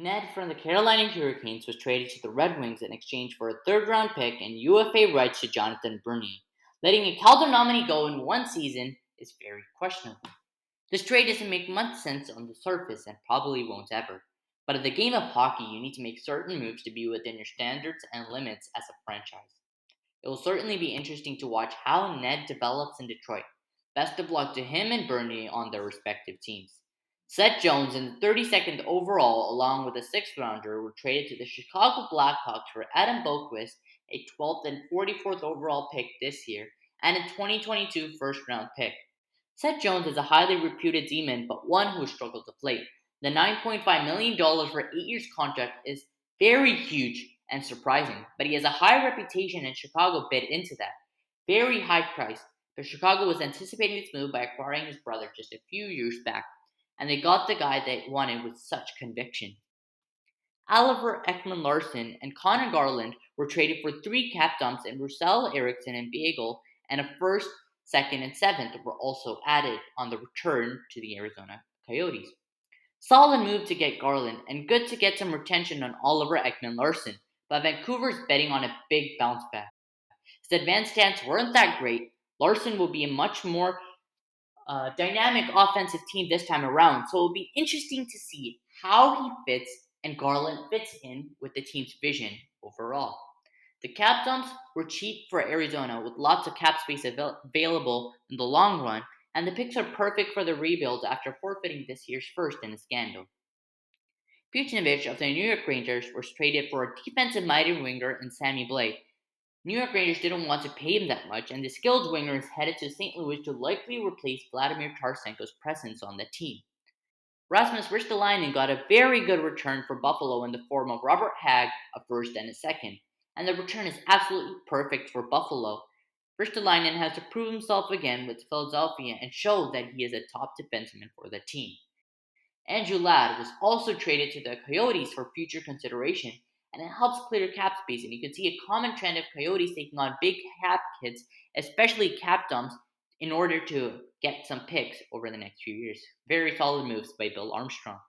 Ned from the Carolina Hurricanes was traded to the Red Wings in exchange for a third-round pick and UFA rights to Jonathan Bernier. Letting a Calder nominee go in one season is very questionable. This trade doesn't make much sense on the surface and probably won't ever. But in the game of hockey, you need to make certain moves to be within your standards and limits as a franchise. It will certainly be interesting to watch how Ned develops in Detroit. Best of luck to him and Bernie on their respective teams. Seth Jones and the 32nd overall, along with a 6th rounder, were traded to the Chicago Blackhawks for Adam Boqvist, a 12th and 44th overall pick this year, and a 2022 first round pick. Seth Jones is a highly reputed demon, but one who has struggled to play. The $9.5 million for 8 years contract is very huge and surprising, but he has a high reputation and Chicago bid into that. Very high price, but Chicago was anticipating this move by acquiring his brother just a few years back, and they got the guy they wanted with such conviction. Oliver Ekman Larson and Connor Garland were traded for three cap dumps, and Roussel, Eriksson, and Beagle, and a first, second, and seventh were also added on the return to the Arizona Coyotes. Solid move to get Garland, and good to get some retention on Oliver Ekman Larson, but Vancouver's betting on a big bounce back. His advanced stats weren't that great. Larson will be a much more dynamic offensive team this time around, so it'll be interesting to see how he fits and Garland fits in with the team's vision overall. The cap dumps were cheap for Arizona with lots of cap space available in the long run, and the picks are perfect for the rebuild after forfeiting this year's first in a scandal. Buchnevich of the New York Rangers was traded for a defensive minded winger in Sammy Blais. New York Rangers didn't want to pay him that much, and the skilled winger is headed to St. Louis to likely replace Vladimir Tarasenko's presence on the team. Rasmus Ristolainen got a very good return for Buffalo in the form of Robert Hagg, a first and a second, and the return is absolutely perfect for Buffalo. Ristolainen has to prove himself again with Philadelphia and show that he is a top defenseman for the team. Andrew Ladd was also traded to the Coyotes for future consideration, and it helps clear cap space, and you can see a common trend of Coyotes taking on big cap hits, especially cap dumps, in order to get some picks over the next few years. Very solid moves by Bill Armstrong.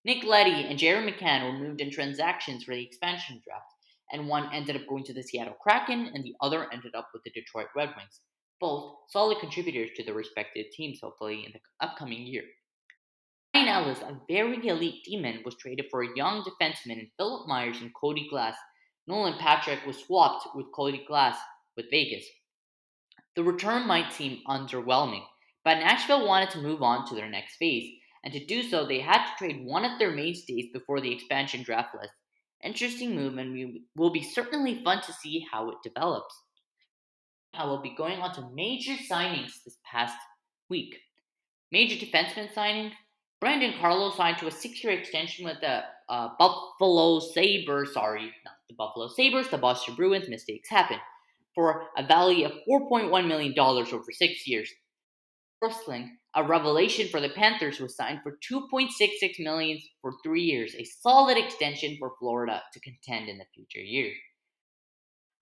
Nick Leddy and Jerry McCann were moved in transactions for the expansion draft, and one ended up going to the Seattle Kraken, and the other ended up with the Detroit Red Wings. Both solid contributors to their respective teams, hopefully, in the upcoming year. Ryan Ellis, a very elite demon, was traded for a young defenseman in Philip Myers and Cody Glass. Nolan Patrick was swapped with Cody Glass with Vegas. The return might seem underwhelming, but Nashville wanted to move on to their next phase, and to do so, they had to trade one of their mainstays before the expansion draft list. Interesting move, and will be certainly fun to see how it develops. I will be going on to major signings this past week. Major defenseman signing: Brandon Carlo signed to a 6-year extension with the Buffalo Sabres. Sorry, not the Buffalo Sabres, the Boston Bruins. Mistakes happen. For a value of $4.1 million over 6 years. Brosling, a revelation for the Panthers, was signed for $2.66 million for 3 years, a solid extension for Florida to contend in the future years.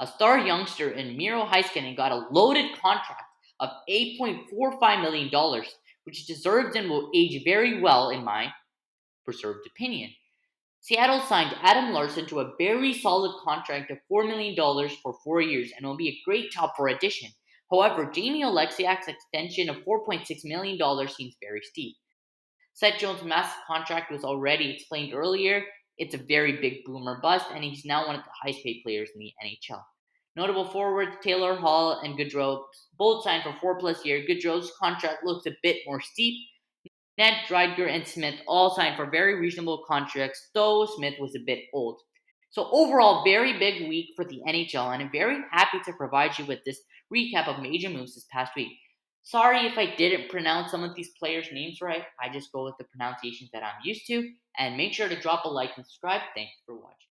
A star youngster in Miro Heiskanen got a loaded contract of $8.45 million, which deserves and will age very well in my preserved opinion. Seattle signed Adam Larson to a very solid contract of $4 million for 4 years and will be a great top 4 addition. However, Jamie Oleksiak's extension of $4.6 million seems very steep. Seth Jones' massive contract was already explained earlier. It's a very big boomer bust, and he's now one of the highest paid players in the NHL. Notable forwards Taylor Hall and Goodrow both signed for 4+ years. Goodrow's contract looks a bit more steep. Ned, Dryger, and Smith all signed for very reasonable contracts, though Smith was a bit old. So overall, very big week for the NHL, and I'm very happy to provide you with this recap of major moves this past week. Sorry if I didn't pronounce some of these players' names right. I just go with the pronunciations that I'm used to. And make sure to drop a like and subscribe. Thanks for watching.